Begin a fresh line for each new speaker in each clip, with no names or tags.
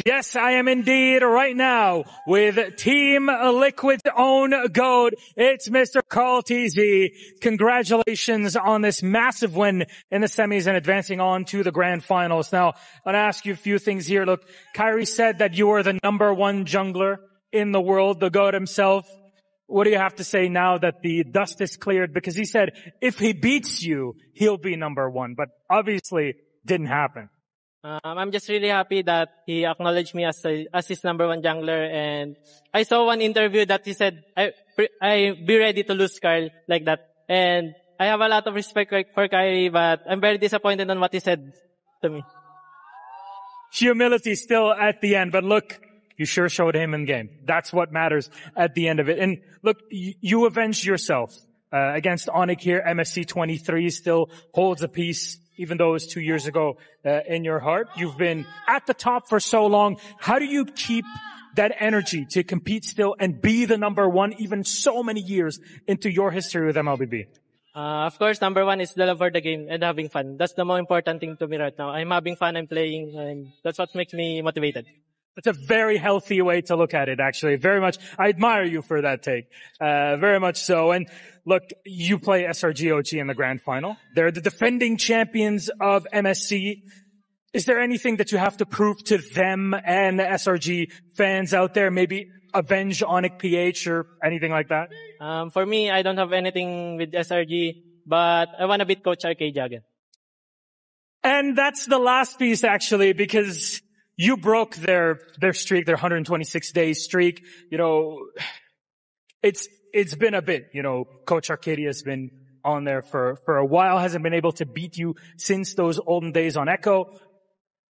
Yes, I am indeed right now with Team Liquid's own GOAT. It's Mr. Karltzy. Congratulations on this massive win in the semis and advancing on to the grand finals. Now, I'm going to ask you a few things here. Look, Kairi said that you are the #1 jungler in the world, the GOAT himself. What do you have to say now that the dust is cleared? Because he said if he beats you, he'll be #1, but obviously didn't happen.
I'm just really happy that he acknowledged me as his #1 jungler, and I saw one interview that he said, I be ready to lose Karl like that. And I have a lot of respect for Kairi, but I'm very disappointed on what he said to me.
Humility still at the end, but look, you sure showed him in game. That's what matters at the end of it. And look, you avenged yourself against Onic here. MSC 23 still holds a piece, even though it was 2 years ago, in your heart. You've been at the top for so long. How do you keep that energy to compete still and be the #1 even so many years into your history with MLBB?
Of course, #1 is the love for the game and having fun. That's the most important thing to me right now. I'm having fun, I'm playing, and that's what makes me motivated.
It's a very healthy way to look at it, actually. Very much. I admire you for that take. Very much so. And look, you play SRGOG in the grand final. They're the defending champions of MSC. Is there anything that you have to prove to them and the SRG fans out there? Maybe avenge Onic PH or anything like that?
For me, I don't have anything with SRG, but I want to beat Coach Arcadia again.
And that's the last piece, actually, because you broke their streak, their 126-day streak. You know, it's been a bit, you know, Coach Arcadia has been on there for a while, hasn't been able to beat you since those olden days on Echo.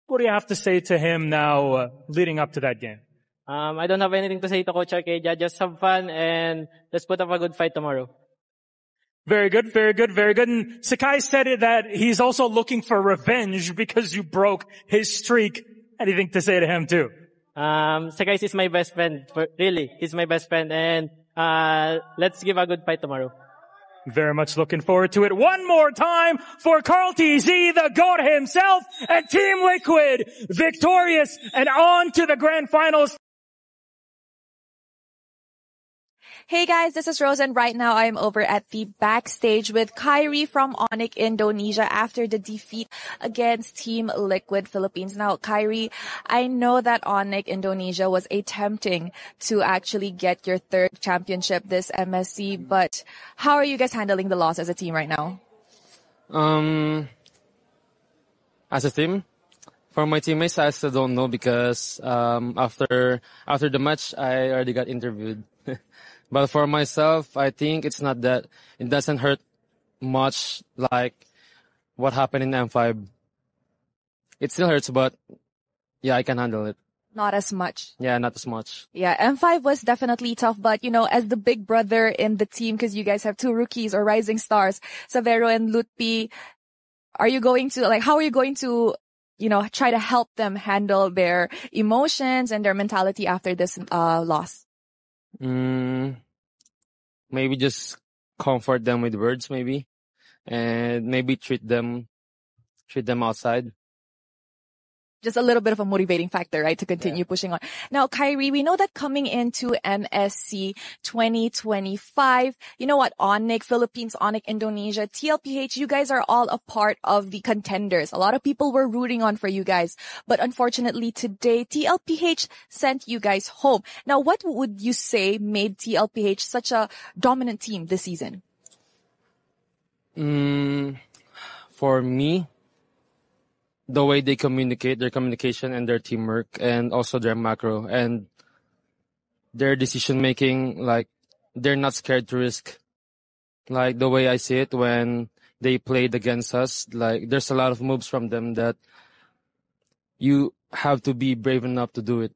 What do you have to say to him now, leading up to that game?
I don't have anything to say to Coach Arcadia. Just have fun and let's put up a good fight tomorrow.
Very good, very good, very good. And Sakai said it that he's also looking for revenge because you broke his streak. Anything to say to him too?
Sakai is my best friend. Really, he's my best friend. And let's give a good fight tomorrow.
Very much looking forward to it. One more time for Karltzy, the GOAT himself, and Team Liquid victorious and on to the grand finals.
Hey guys, this is Rose, and right now I am over at the backstage with Kairi from Onic Indonesia after the defeat against Team Liquid Philippines. Now, Kairi, I know that Onic Indonesia was attempting to actually get your 3rd championship this MSC, but how are you guys handling the loss as a team right now?
As a team? For my teammates, I still don't know because after the match, I already got interviewed. But for myself, I think it doesn't hurt much like what happened in M5. It still hurts, but yeah, I can handle it.
Not as much.
Yeah, not as much.
Yeah, M5 was definitely tough, but you know, as the big brother in the team, because you guys have 2 rookies or rising stars, Savero and Lutpi, how are you going to, you know, try to help them handle their emotions and their mentality after this loss?
Maybe just comfort them with words, maybe, and maybe treat them outside.
Just a little bit of a motivating factor, right, to continue pushing on. Now, Kairi, we know that coming into MSC 2025, you know what, Onic Philippines, Onic Indonesia, TLPH, you guys are all a part of the contenders. A lot of people were rooting on for you guys, but unfortunately today, TLPH sent you guys home. Now, what would you say made TLPH such a dominant team this season?
For me, the way they communicate, their communication and their teamwork, and also their macro and their decision making, like they're not scared to risk. Like the way I see it when they played against us, like there's a lot of moves from them that you have to be brave enough to do it.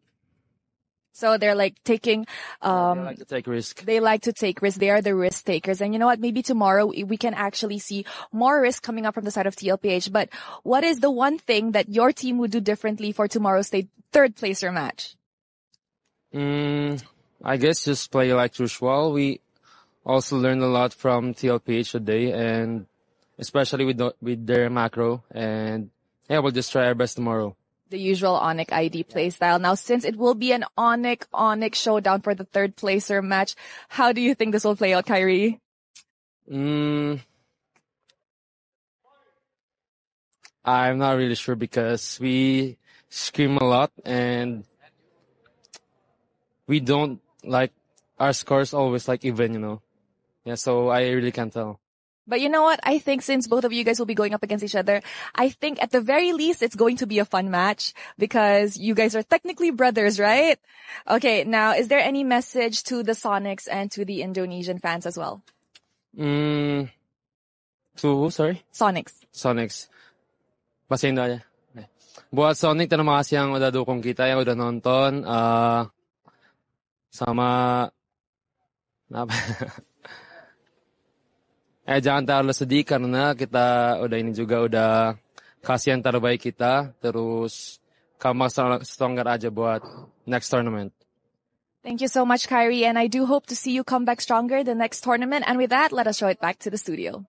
So they're like taking,
they like to take risk.
They like to take risks. They are the risk takers. And you know what? Maybe tomorrow we can actually see more risk coming up from the side of TLPH. But what is the one thing that your team would do differently for tomorrow's 3rd placer match?
I guess just play like usual. We also learned a lot from TLPH today, and especially with their macro. And yeah, we'll just try our best tomorrow.
The usual Onic ID playstyle. Now, since it will be an Onic showdown for the third placer match, how do you think this will play out, Kairi?
I'm not really sure because we scream a lot and we don't like our scores always like even, you know. Yeah, so I really can't tell.
But you know what? I think since both of you guys will be going up against each other, I think at the very least it's going to be a fun match because you guys are technically brothers, right? Okay, now is there any message to the Sonics and to the Indonesian fans as well?
To who, sorry?
Sonics.
Basahin aja. Buat Sonic, terima kasih yang udah dukung kita, yang udah nonton. Sama apa? Jangan terlalu sedih karena kita udah kasih yang terbaik kita. Terus come stronger aja buat next tournament.
Thank you so much, Kairi, and I do hope to see you come back stronger the next tournament. And with that, let us show it back to the studio.